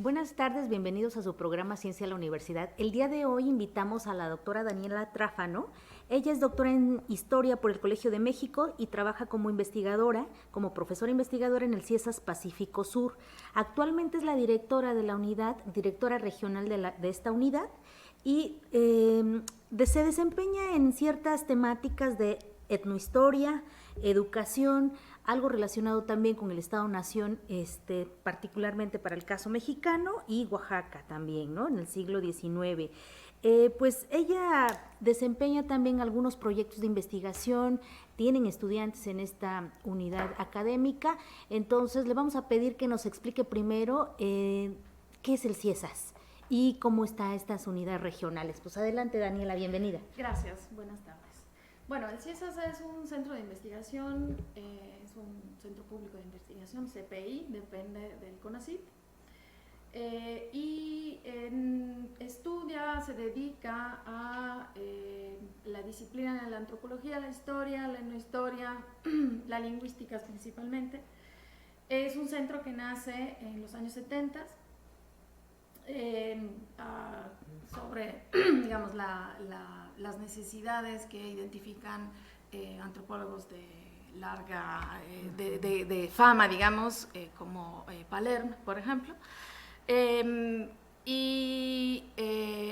Buenas tardes, bienvenidos a su programa Ciencia a la Universidad. El día de hoy invitamos a la doctora Daniela Tráfano. Ella es doctora en Historia por el Colegio de México y trabaja como investigadora, como profesora investigadora en el CIESAS Pacífico Sur. Actualmente es la directora de la unidad, directora regional de esta unidad y se desempeña en ciertas temáticas de etnohistoria, educación, algo relacionado también con el Estado-Nación, particularmente para el caso mexicano, y Oaxaca también, ¿no? En el siglo XIX. Pues ella desempeña también algunos proyectos de investigación, tienen estudiantes en esta unidad académica, entonces le vamos a pedir que nos explique primero qué es el CIESAS y cómo están estas unidades regionales. Pues adelante, Daniela, bienvenida. Gracias, buenas tardes. Bueno, el CIESAS es un centro de investigación, es un centro público de investigación, CPI, depende del CONACYT, y estudia, se dedica a la disciplina de la antropología, la historia, la etnohistoria, la lingüística principalmente. Es un centro que nace en los años 70, sobre, digamos, las necesidades que identifican antropólogos de larga, de fama, digamos, como Palermo, por ejemplo, y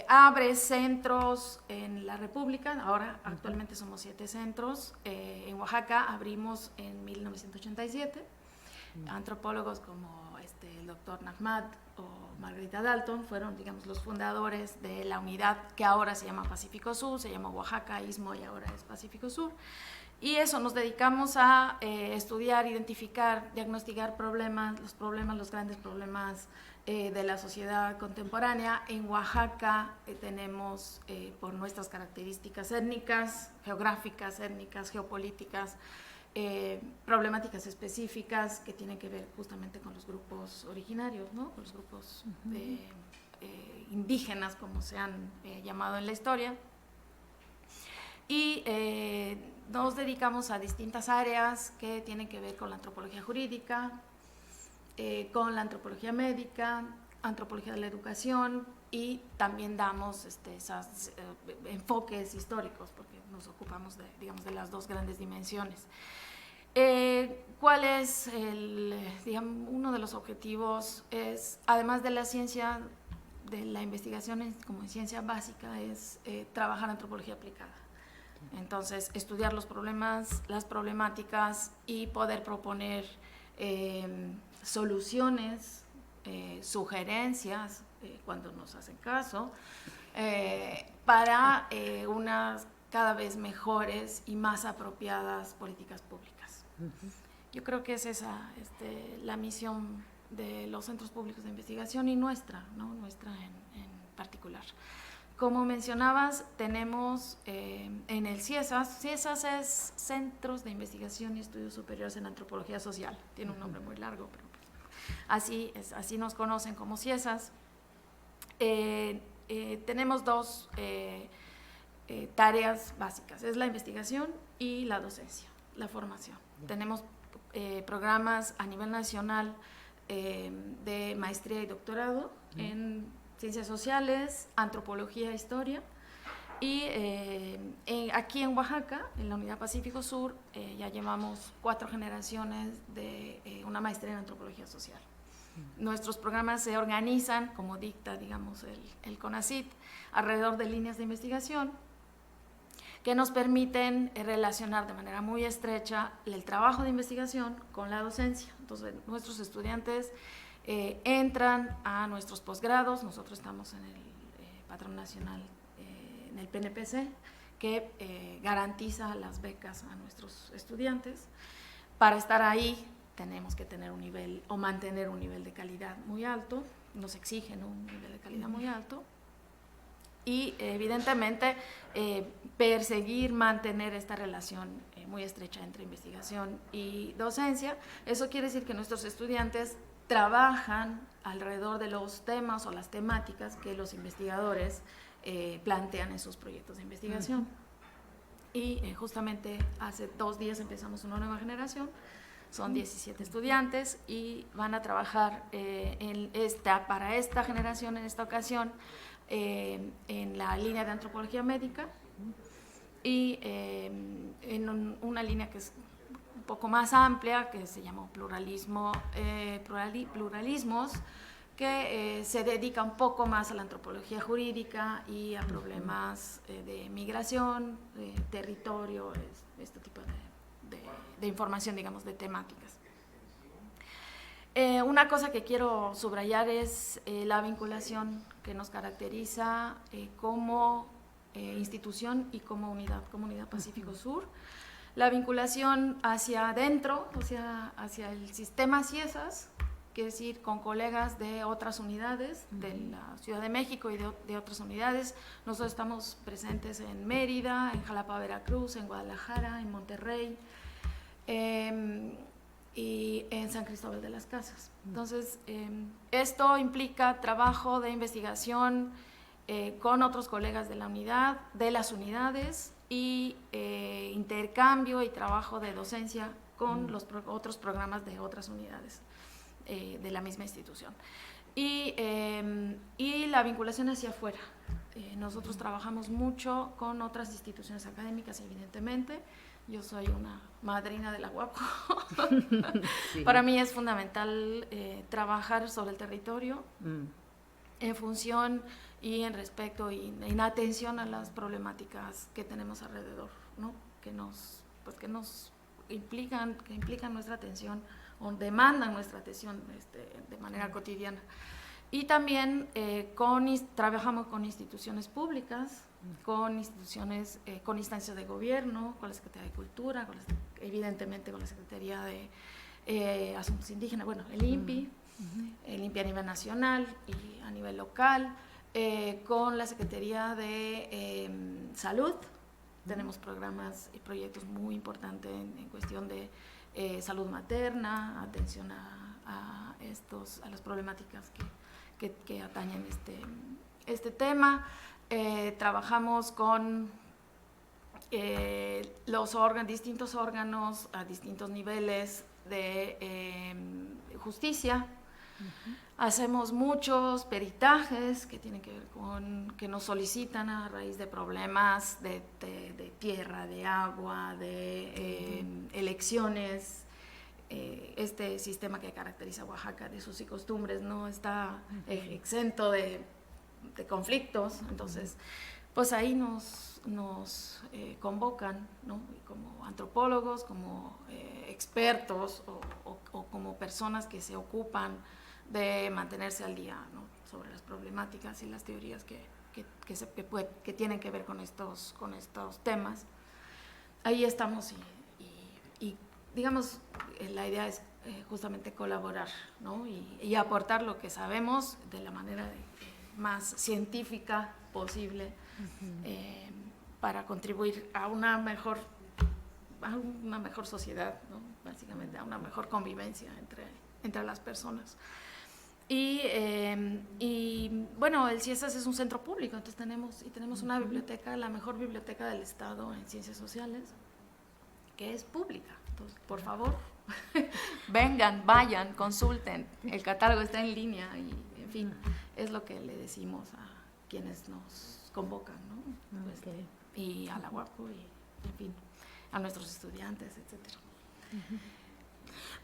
abre centros en la República. Ahora actualmente somos 7 centros. En Oaxaca abrimos en 1987, antropólogos como el doctor Nahmat o Margarita Dalton fueron, digamos, los fundadores de la unidad que ahora se llama Pacífico Sur, se llama Oaxaca, Istmo, y ahora es Pacífico Sur. Y eso, nos dedicamos a estudiar, identificar, diagnosticar los grandes problemas de la sociedad contemporánea. En Oaxaca tenemos, por nuestras características étnicas, geográficas, étnicas, geopolíticas, problemáticas específicas que tienen que ver justamente con los grupos originarios, ¿no? Con los grupos indígenas, como se han llamado en la historia. Y nos dedicamos a distintas áreas que tienen que ver con la antropología jurídica, con la antropología médica, antropología de la educación, y también damos esos enfoques históricos, porque nos ocupamos de las dos grandes dimensiones. ¿Cuál es uno de los objetivos? Es, además de la ciencia, de la investigación como en ciencia básica, es trabajar antropología aplicada. Entonces, estudiar los problemas, las problemáticas, y poder proponer soluciones, sugerencias, cuando nos hacen caso, para unas cada vez mejores y más apropiadas políticas públicas. Yo creo que es esa la misión de los centros públicos de investigación y nuestra, ¿no? Nuestra en particular. Como mencionabas, tenemos en el CIESAS es Centros de Investigación y Estudios Superiores en Antropología Social. Tiene un nombre muy largo, pero pues, así nos conocen como CIESAS. Tenemos dos tareas básicas, es la investigación y la docencia, la formación. Tenemos programas a nivel nacional de maestría y doctorado en ciencias sociales, antropología e historia, y aquí en Oaxaca, en la Unidad Pacífico Sur, ya llevamos 4 generaciones de una maestría en antropología social. Nuestros programas se organizan, como dicta, digamos, el CONACYT, alrededor de líneas de investigación que nos permiten relacionar de manera muy estrecha el trabajo de investigación con la docencia. Entonces, nuestros estudiantes entran a nuestros posgrados. Nosotros estamos en el Patrón Nacional, en el PNPC, que garantiza las becas a nuestros estudiantes. Para estar ahí tenemos que tener un nivel o mantener un nivel de calidad muy alto, nos exigen un nivel de calidad muy alto, y evidentemente perseguir, mantener esta relación muy estrecha entre investigación y docencia. Eso quiere decir que nuestros estudiantes trabajan alrededor de los temas o las temáticas que los investigadores plantean en sus proyectos de investigación. Y justamente hace 2 días empezamos una nueva generación. Son 17 estudiantes y van a trabajar para esta generación, en esta ocasión, en la línea de antropología médica y en una línea que es un poco más amplia, que se llama pluralismos, que se dedica un poco más a la antropología jurídica y a problemas de migración, de territorio, este tipo de información, digamos, de temáticas. Una cosa que quiero subrayar es la vinculación que nos caracteriza como institución y como Comunidad Pacífico Sur. La vinculación hacia adentro, o sea, hacia el sistema CIESAS, que es decir, con colegas de otras unidades de la Ciudad de México y de otras unidades. Nosotros estamos presentes en Mérida, en Jalapa, Veracruz, en Guadalajara, en Monterrey y en San Cristóbal de las Casas. Entonces, esto implica trabajo de investigación con otros colegas de la unidad, de las unidades, y intercambio y trabajo de docencia con los otros programas de otras unidades de la misma institución. Y la vinculación hacia afuera. Nosotros trabajamos mucho con otras instituciones académicas, evidentemente. Yo soy una madrina de la UAPO. Sí. Para mí es fundamental trabajar sobre el territorio en función y en respecto y en atención a las problemáticas que tenemos alrededor, ¿no? que nos implican nuestra atención o demandan nuestra atención de manera cotidiana. Y también trabajamos con instituciones públicas, con instituciones, con instancias de gobierno, con la Secretaría de Cultura, evidentemente con la Secretaría de Asuntos Indígenas, bueno, el INPI, el INPI a nivel nacional y a nivel local, con la Secretaría de Salud. Tenemos programas y proyectos muy importantes en cuestión de salud materna, atención a las problemáticas que atañen este tema. Trabajamos con distintos órganos a distintos niveles de justicia. Hacemos muchos peritajes que tienen que ver que nos solicitan a raíz de problemas de tierra, de agua, de elecciones. Este sistema que caracteriza a Oaxaca de sus y costumbres no está exento de conflictos, entonces pues ahí nos convocan, ¿no? Como antropólogos, como expertos o como personas que se ocupan de mantenerse al día, ¿no? Sobre las problemáticas y las teorías que tienen que ver con estos temas. Ahí estamos y digamos, la idea es justamente colaborar, ¿no? y aportar lo que sabemos de la manera más científica posible para contribuir a una mejor sociedad, ¿no? Básicamente a una mejor convivencia entre las personas. Y bueno, el CIESAS es un centro público, entonces tenemos una biblioteca, la mejor biblioteca del Estado en Ciencias Sociales, que es pública. Entonces, por favor, vengan, vayan, consulten. El catálogo está en línea y, en fin, es lo que le decimos a quienes nos convocan, ¿no? Okay. Y a la UAPO y, en fin, a nuestros estudiantes, etcétera.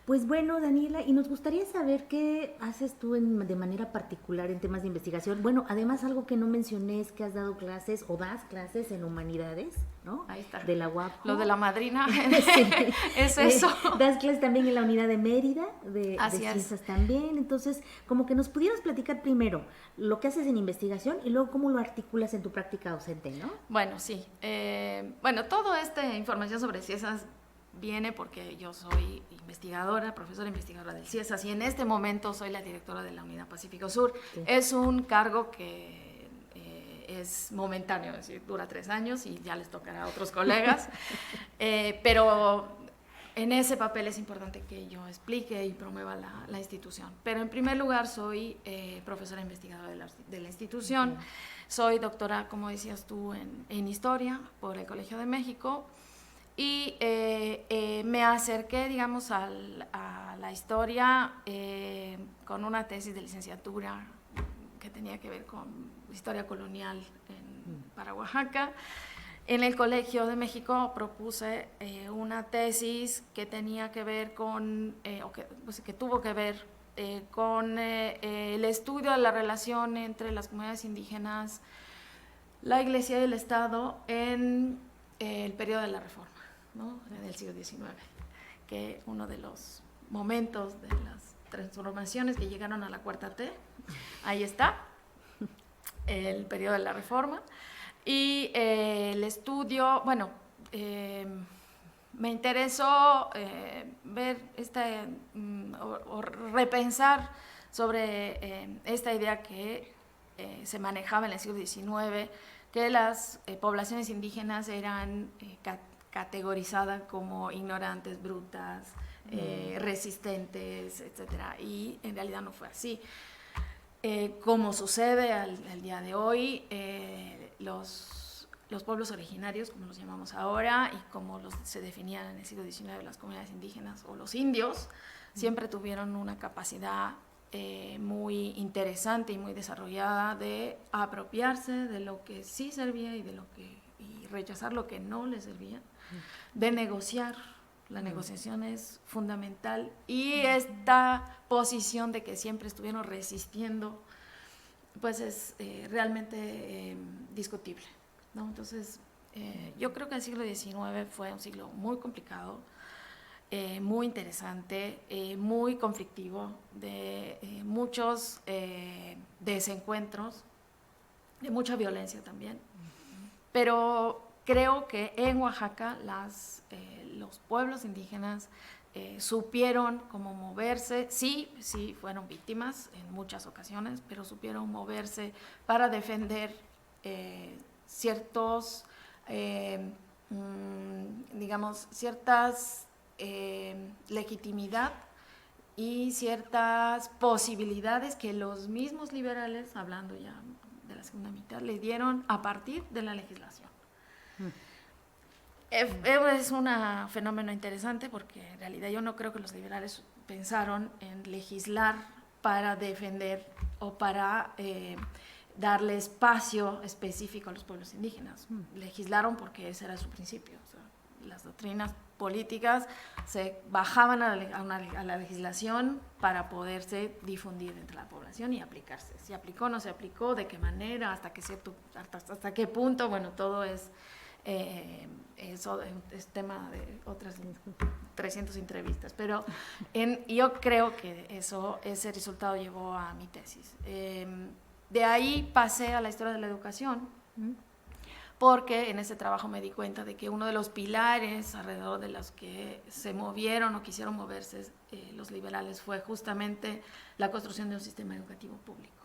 Pues bueno, Daniela, y nos gustaría saber qué haces tú de manera particular en temas de investigación. Bueno, además algo que no mencioné es que has dado clases o das clases en humanidades, ¿no? Ahí está. De la UAPO. Lo de la madrina sí. Es eso. Das clases también en la unidad de Mérida, de Ciencias también. Entonces, como que nos pudieras platicar primero lo que haces en investigación y luego cómo lo articulas en tu práctica docente, ¿no? Bueno, sí. Bueno, toda esta información sobre CIESAS viene porque yo soy profesora investigadora del CIESAS y en este momento soy la directora de la Unidad Pacífico Sur. Sí. Es un cargo que es momentáneo, es decir, dura 3 años y ya les tocará a otros colegas, pero en ese papel es importante que yo explique y promueva la institución. Pero en primer lugar soy profesora investigadora de la institución, soy doctora, como decías tú, en Historia por el Colegio de México. y me acerqué, digamos, a la historia con una tesis de licenciatura que tenía que ver con historia colonial para Oaxaca. En el Colegio de México propuse una tesis que tenía que ver con, que tuvo que ver con el estudio de la relación entre las comunidades indígenas, la Iglesia y el Estado en el periodo de la Reforma, ¿no? En el siglo XIX, que uno de los momentos de las transformaciones que llegaron a la Cuarta T, ahí está, el periodo de la Reforma. Y el estudio, me interesó ver o repensar sobre esta idea que se manejaba en el siglo XIX, que las poblaciones indígenas eran categorizadas como ignorantes, brutas, resistentes, etcétera, y en realidad no fue así. Como sucede al día de hoy, los pueblos originarios, como los llamamos ahora, y como se definían en el siglo XIX las comunidades indígenas o los indios, siempre tuvieron una capacidad muy interesante y muy desarrollada de apropiarse de lo que sí servía y rechazar lo que no les servía, de negociar. La negociación es fundamental, y esta posición de que siempre estuvieron resistiendo, pues es realmente discutible, ¿no? Entonces, yo creo que el siglo XIX fue un siglo muy complicado, muy interesante, muy conflictivo, de muchos desencuentros, de mucha violencia también, pero creo que en Oaxaca los pueblos indígenas supieron cómo moverse, sí fueron víctimas en muchas ocasiones, pero supieron moverse para defender ciertas legitimidad y ciertas posibilidades que los mismos liberales, hablando ya de la segunda mitad, le dieron a partir de la legislación. Es un fenómeno interesante, porque en realidad yo no creo que los liberales pensaron en legislar para defender o para darle espacio específico a los pueblos indígenas. Legislaron porque ese era su principio. O sea, las doctrinas políticas se bajaban a la legislación para poderse difundir entre la población y aplicarse. Si aplicó, no se aplicó, de qué manera, hasta qué punto, bueno, todo eso es tema de otras 300 entrevistas, pero yo creo que ese resultado llevó a mi tesis. De ahí pasé a la historia de la educación, porque en ese trabajo me di cuenta de que uno de los pilares alrededor de los que se movieron o quisieron moverse los liberales fue justamente la construcción de un sistema educativo público.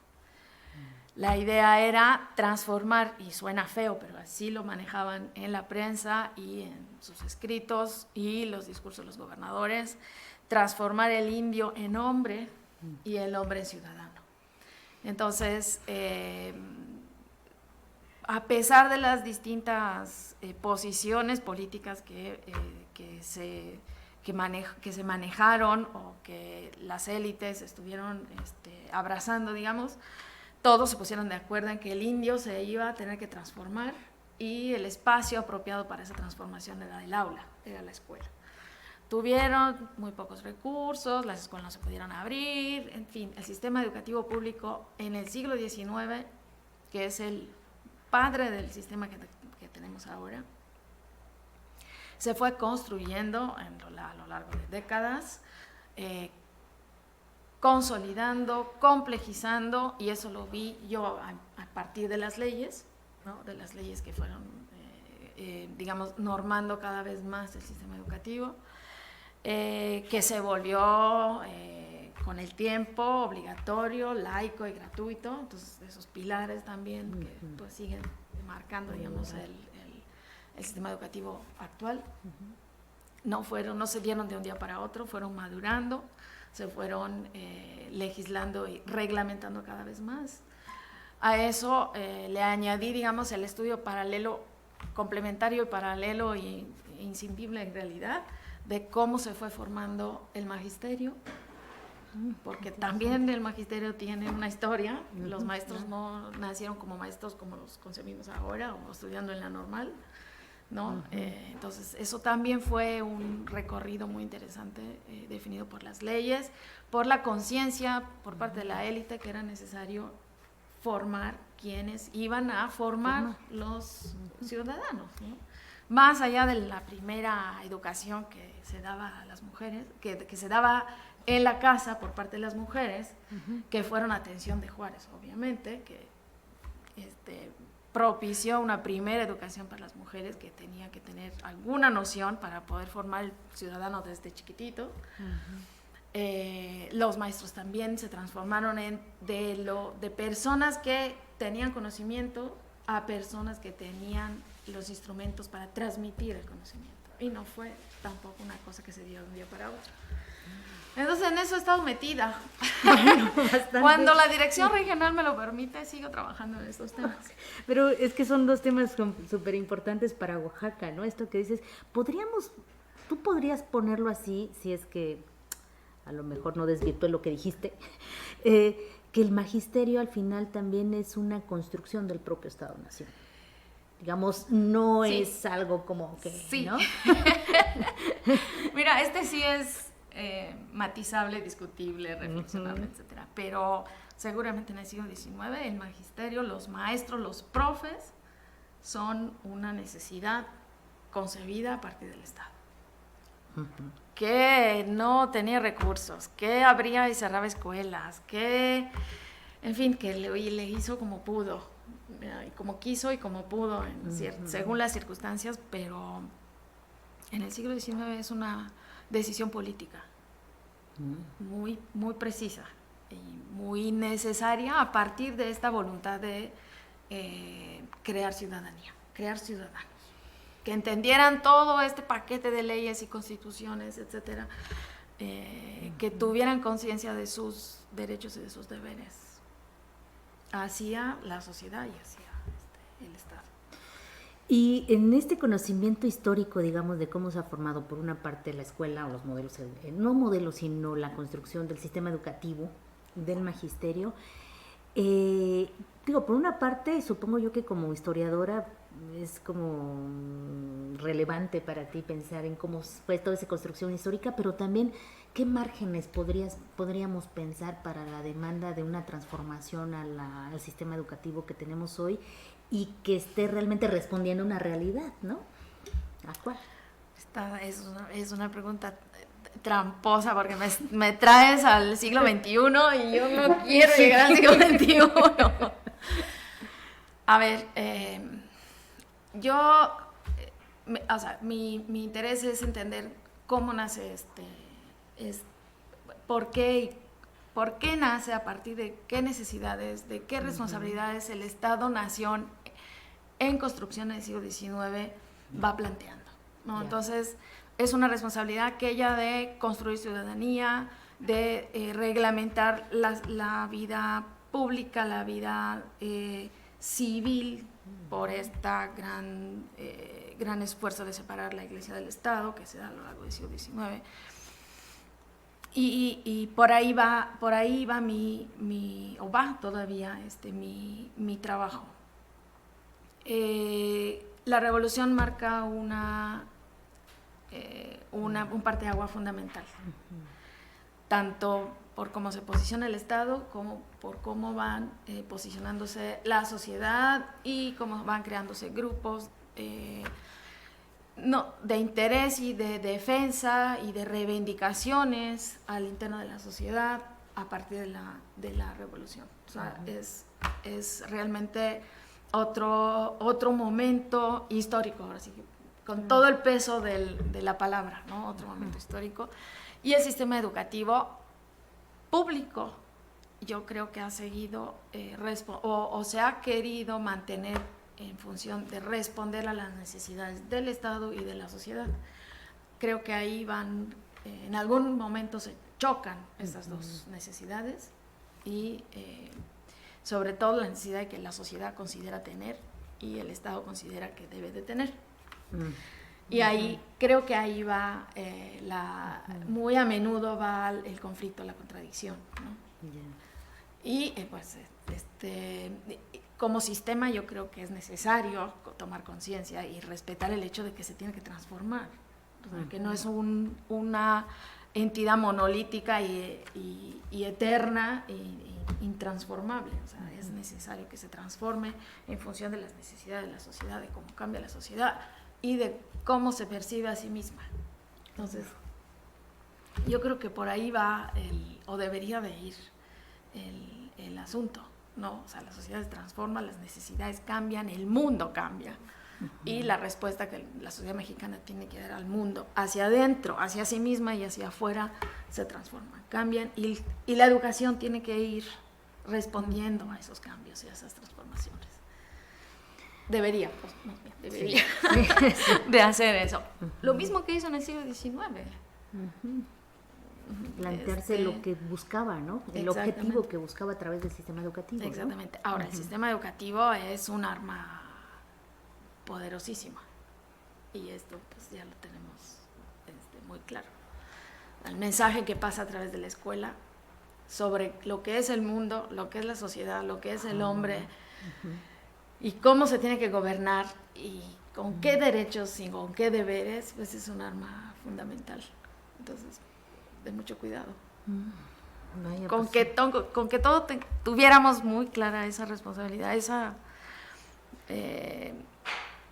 La idea era transformar, y suena feo, pero así lo manejaban en la prensa y en sus escritos y los discursos de los gobernadores, transformar el indio en hombre y el hombre en ciudadano. Entonces, a pesar de las distintas posiciones políticas que se manejaron o que las élites estuvieron abrazando, digamos, todos se pusieron de acuerdo en que el indio se iba a tener que transformar, y el espacio apropiado para esa transformación era el aula, era la escuela. Tuvieron muy pocos recursos, las escuelas no se pudieron abrir, en fin, el sistema educativo público en el siglo XIX, que es el padre del sistema que tenemos ahora, se fue construyendo a lo largo de décadas, consolidando, complejizando, y eso lo vi yo a partir de las leyes, ¿no? De las leyes que fueron, normando cada vez más el sistema educativo, que se volvió con el tiempo obligatorio, laico y gratuito. Entonces, esos pilares también que pues siguen marcando, digamos, el sistema educativo actual. No se dieron de un día para otro, fueron madurando, se fueron legislando y reglamentando cada vez más. A eso le añadí, digamos, el estudio paralelo, complementario y paralelo y inscindible en realidad de cómo se fue formando el magisterio, porque también el magisterio tiene una historia. Los maestros no nacieron como maestros como los concebimos ahora o estudiando en la normal, ¿no? Entonces eso también fue un recorrido muy interesante, definido por las leyes, por la conciencia por parte de la élite que era necesario formar quienes iban a formar los ciudadanos, ¿no? Más allá de la primera educación que se daba a las mujeres, que se daba en la casa por parte de las mujeres, que fueron atención de Juárez, obviamente, que propició una primera educación para las mujeres que tenía que tener alguna noción para poder formar el ciudadano desde chiquitito. Los maestros también se transformaron de personas que tenían conocimiento a personas que tenían los instrumentos para transmitir el conocimiento. Y no fue tampoco una cosa que se dio de un día para otro. Entonces en eso he estado metida. Bueno, cuando la dirección regional me lo permite, sigo trabajando en estos temas. Pero es que son dos temas súper importantes para Oaxaca, ¿no? Esto que dices, tú podrías ponerlo así, si es que a lo mejor no desvirtué lo que dijiste, que el magisterio al final también es una construcción del propio Estado-Nación. Digamos, no sí. Es algo como que, sí. ¿no? Mira, sí es matizable, discutible, reflexionable, etcétera. Pero seguramente en el siglo XIX el magisterio, los maestros, los profes son una necesidad concebida a partir del Estado. Que no tenía recursos, que abría y cerraba escuelas, que, en fin, que le hizo como pudo, como quiso y como pudo, según las circunstancias, pero en el siglo XIX es una decisión política muy, muy precisa y muy necesaria a partir de esta voluntad de crear ciudadanía, crear ciudadanos que entendieran todo este paquete de leyes y constituciones, etcétera, que tuvieran conciencia de sus derechos y de sus deberes hacia la sociedad y hacia el Estado. Y en este conocimiento histórico, digamos, de cómo se ha formado por una parte la escuela o los modelos, no modelos, sino la construcción del sistema educativo, del magisterio, por una parte, supongo yo que como historiadora es como relevante para ti pensar en cómo fue toda esa construcción histórica, pero también qué márgenes podríamos pensar para la demanda de una transformación al sistema educativo que tenemos hoy y que esté realmente respondiendo a una realidad, ¿no? ¿A cuál? Es una pregunta tramposa porque me traes al siglo XXI y yo no quiero llegar al siglo XXI. A ver, mi interés es entender cómo nace por qué nace, a partir de qué necesidades, de qué responsabilidades el Estado-Nación en construcción del siglo XIX va planteando, ¿no? Yeah. Entonces, es una responsabilidad aquella de construir ciudadanía, de reglamentar la vida pública, la vida civil, por este gran esfuerzo de separar la Iglesia del Estado que se da a lo largo del siglo XIX. Y por ahí va todavía mi trabajo. La revolución marca un parteaguas fundamental, tanto por cómo se posiciona el Estado como por cómo van posicionándose la sociedad y cómo van creándose grupos de interés y de defensa y de reivindicaciones al interno de la sociedad a partir de la revolución. O sea, es realmente otro momento histórico, ahora sí, con todo el peso de la palabra, ¿no? Otro momento histórico. Y el sistema educativo público, yo creo que ha seguido o se ha querido mantener en función de responder a las necesidades del Estado y de la sociedad. Creo que ahí en algún momento se chocan esas dos necesidades y sobre todo la necesidad que la sociedad considera tener y el Estado considera que debe de tener. Y ahí, creo que ahí va, muy a menudo va el conflicto, la contradicción, ¿no? Y pues, como sistema yo creo que es necesario tomar conciencia y respetar el hecho de que se tiene que transformar, o sea, que no es una entidad monolítica y eterna e intransformable, o sea, es necesario que se transforme en función de las necesidades de la sociedad, de cómo cambia la sociedad y de cómo se percibe a sí misma. Entonces, yo creo que por ahí va o debería de ir el asunto, ¿no? O sea, la sociedad se transforma, las necesidades cambian, el mundo cambia. Y la respuesta que la sociedad mexicana tiene que dar al mundo, hacia adentro, hacia sí misma y hacia afuera, se transforman, cambian. Y la educación tiene que ir respondiendo a esos cambios y a esas transformaciones. Debería, pues, más bien, debería de hacer eso. Lo mismo que hizo en el siglo XIX. Plantearse lo que buscaba, ¿no? El objetivo que buscaba a través del sistema educativo. Exactamente. ¿No? Ahora, el sistema educativo es un arma poderosísima. Y esto pues ya lo tenemos muy claro. El mensaje que pasa a través de la escuela sobre lo que es el mundo, lo que es la sociedad, lo que es el hombre, y cómo se tiene que gobernar y con qué derechos y con qué deberes, pues es un arma fundamental. Entonces, de mucho cuidado. Vaya, con pues, que todos tuviéramos muy clara esa responsabilidad,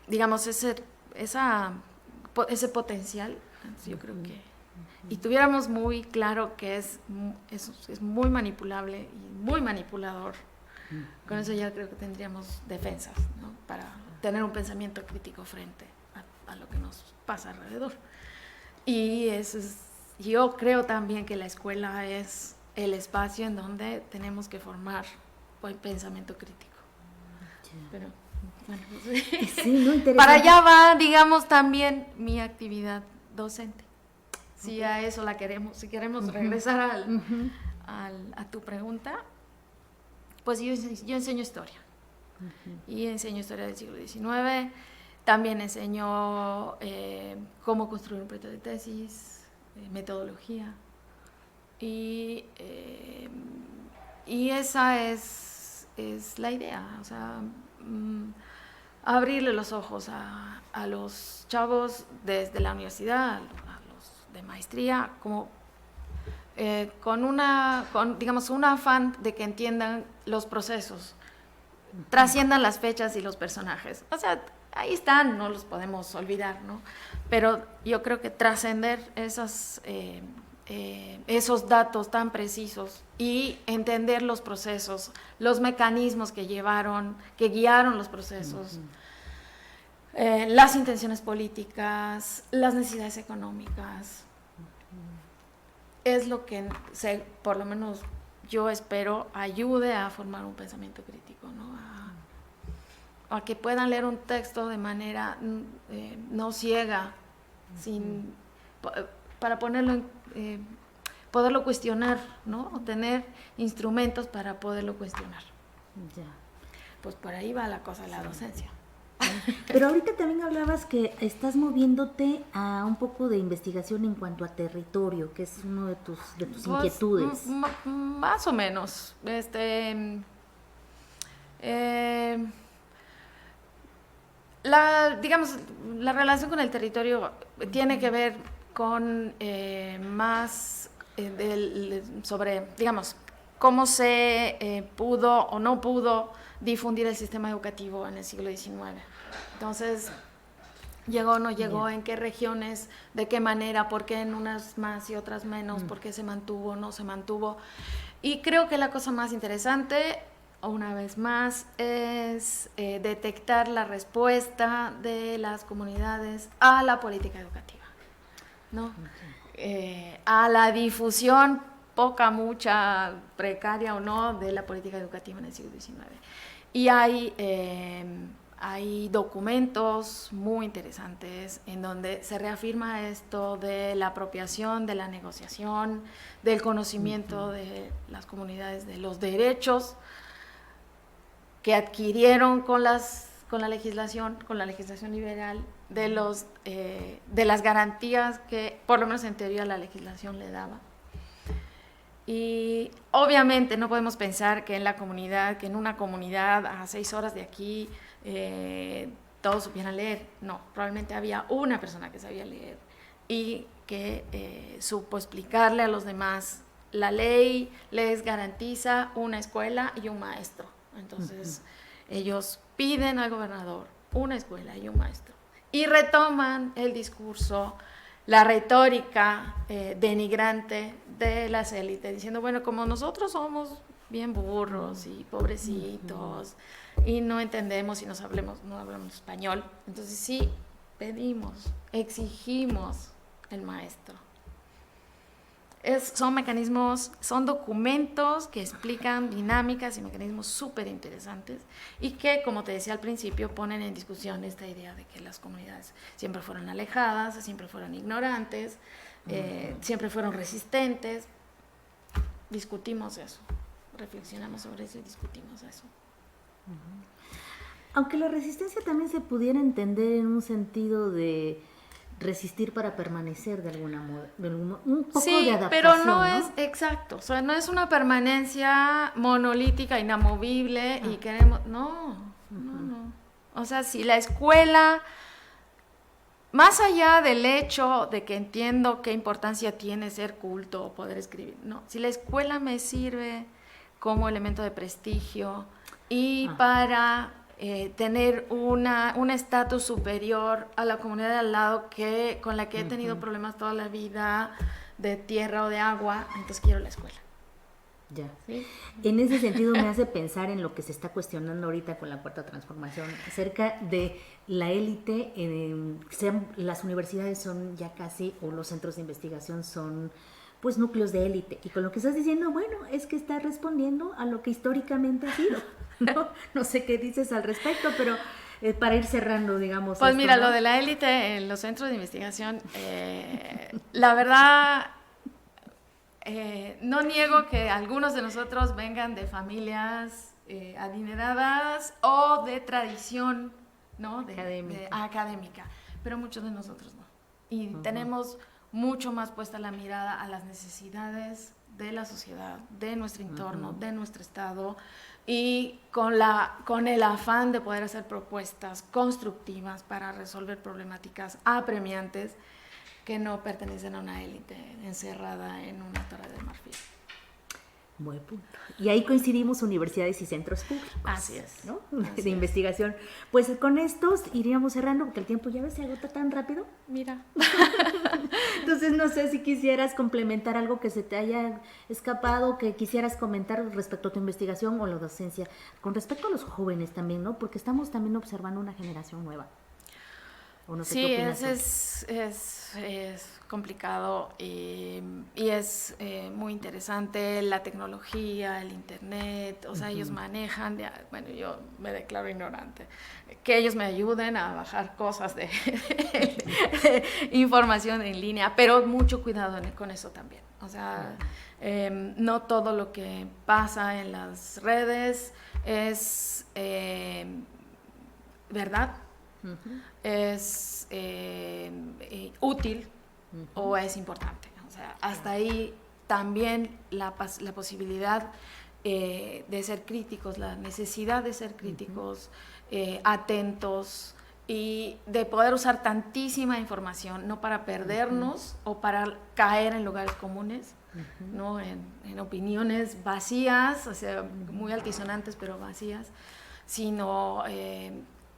digamos, ese potencial, yo creo que, y tuviéramos muy claro que es muy manipulable y muy manipulador. Con eso ya creo que tendríamos defensas, ¿no? Para tener un pensamiento crítico frente a lo que nos pasa alrededor. Y yo creo también que la escuela es el espacio en donde tenemos que formar buen pensamiento crítico. Pero, bueno, sí, no, para allá va, digamos, también mi actividad docente. Si a eso si queremos regresar a tu pregunta, pues yo enseño historia. Y enseño historia del siglo XIX, también enseño cómo construir un proyecto de tesis, metodología, y esa es la idea, o sea, abrirle los ojos a los chavos desde la universidad, a los de maestría, como digamos, un afán de que entiendan los procesos, trasciendan las fechas y los personajes. O sea, ahí están, no los podemos olvidar, ¿no? Pero yo creo que trascender esos datos tan precisos y entender los procesos, los mecanismos que guiaron los procesos, las intenciones políticas, las necesidades económicas, es lo que, por lo menos yo espero, ayude a formar un pensamiento crítico, ¿no? A que puedan leer un texto de manera no ciega, para poderlo cuestionar, ¿no? O tener instrumentos para poderlo cuestionar. Ya. Pues por ahí va la cosa de la docencia. Pero ahorita también hablabas que estás moviéndote a un poco de investigación en cuanto a territorio, que es uno de tus Pues, inquietudes. Más o menos. Digamos, la relación con el territorio tiene que ver con más sobre, digamos, cómo se pudo o no pudo difundir el sistema educativo en el siglo XIX. Entonces, llegó o no llegó, en qué regiones, de qué manera, por qué en unas más y otras menos, por qué se mantuvo o no se mantuvo. Y creo que la cosa más interesante, una vez más, es detectar la respuesta de las comunidades a la política educativa, ¿no? A la difusión, poca, mucha, precaria o no, de la política educativa en el siglo XIX. Y hay documentos muy interesantes en donde se reafirma esto de la apropiación, de la negociación, del conocimiento de las comunidades, de los derechos que adquirieron con con la legislación liberal, de las garantías que, por lo menos en teoría, la legislación le daba. Y obviamente no podemos pensar que en una comunidad a 6 horas de aquí todos supieran leer. No, probablemente había una persona que sabía leer y que supo explicarle a los demás. La ley les garantiza una escuela y un maestro. Entonces, ellos piden al gobernador una escuela y un maestro. Y retoman el discurso, la retórica denigrante de las élites, diciendo, bueno, como nosotros somos bien burros y pobrecitos y no entendemos y no hablamos español, entonces sí pedimos, exigimos el maestro. Son mecanismos, son documentos que explican dinámicas y mecanismos súper interesantes y que, como te decía al principio, ponen en discusión esta idea de que las comunidades siempre fueron alejadas, siempre fueron ignorantes, siempre fueron resistentes. Discutimos eso, reflexionamos sobre eso y discutimos eso. Aunque la resistencia también se pudiera entender en un sentido de resistir para permanecer de alguna modo, un poco sí, de adaptación, pero no es exacto, o sea, no es una permanencia monolítica, inamovible y queremos, no. O sea, si la escuela, más allá del hecho de que entiendo qué importancia tiene ser culto o poder escribir, no, si la escuela me sirve como elemento de prestigio y para tener un estatus superior a la comunidad de al lado con la que he tenido problemas toda la vida de tierra o de agua, entonces quiero la escuela. Ya. ¿Sí? En ese sentido me hace pensar en lo que se está cuestionando ahorita con la Cuarta Transformación acerca de la élite. Las universidades son ya casi, o los centros de investigación son pues núcleos de élite, y con lo que estás diciendo, bueno, es que está respondiendo a lo que históricamente ha sido. No sé qué dices al respecto, pero para ir cerrando, digamos. Pues esto, mira, ¿no? lo de la élite en los centros de investigación, la verdad, no niego que algunos de nosotros vengan de familias adineradas o de tradición, ¿no? Académica, pero muchos de nosotros no. Y tenemos mucho más puesta la mirada a las necesidades de la sociedad, de nuestro entorno, de nuestro estado, y con el afán de poder hacer propuestas constructivas para resolver problemáticas apremiantes que no pertenecen a una élite encerrada en una torre de marfil. Buen punto. Y ahí coincidimos universidades y centros públicos. Así es. ¿No? Así de investigación. Pues con estos iríamos cerrando porque el tiempo ya se agota tan rápido. Mira. Entonces no sé si quisieras complementar algo que se te haya escapado, que quisieras comentar respecto a tu investigación o la docencia, con respecto a los jóvenes también, ¿no? Porque estamos también observando una generación nueva. ¿O no sé sí, qué opinas es complicado y es muy interesante la tecnología, el internet, o sea, ellos manejan, bueno, yo me declaro ignorante, que ellos me ayuden a bajar cosas de información en línea, pero mucho cuidado con eso también, o sea, no todo lo que pasa en las redes es verdad. Es útil o es importante. O sea, hasta ahí también la posibilidad de ser críticos, la necesidad de ser críticos, atentos y de poder usar tantísima información, no para perdernos o para caer en lugares comunes, ¿no? en opiniones vacías, o sea, muy altisonantes pero vacías, sino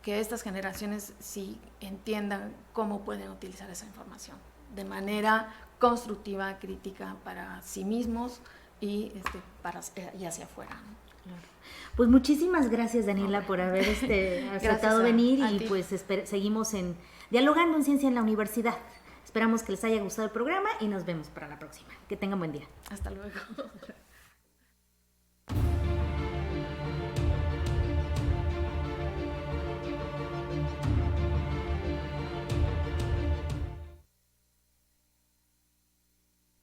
que estas generaciones sí entiendan cómo pueden utilizar esa información de manera constructiva, crítica para sí mismos y hacia afuera, ¿no? Claro. Pues muchísimas gracias, Daniela, por haber aceptado venir y pues seguimos dialogando en Ciencia en la Universidad. Esperamos que les haya gustado el programa y nos vemos para la próxima. Que tengan buen día. Hasta luego.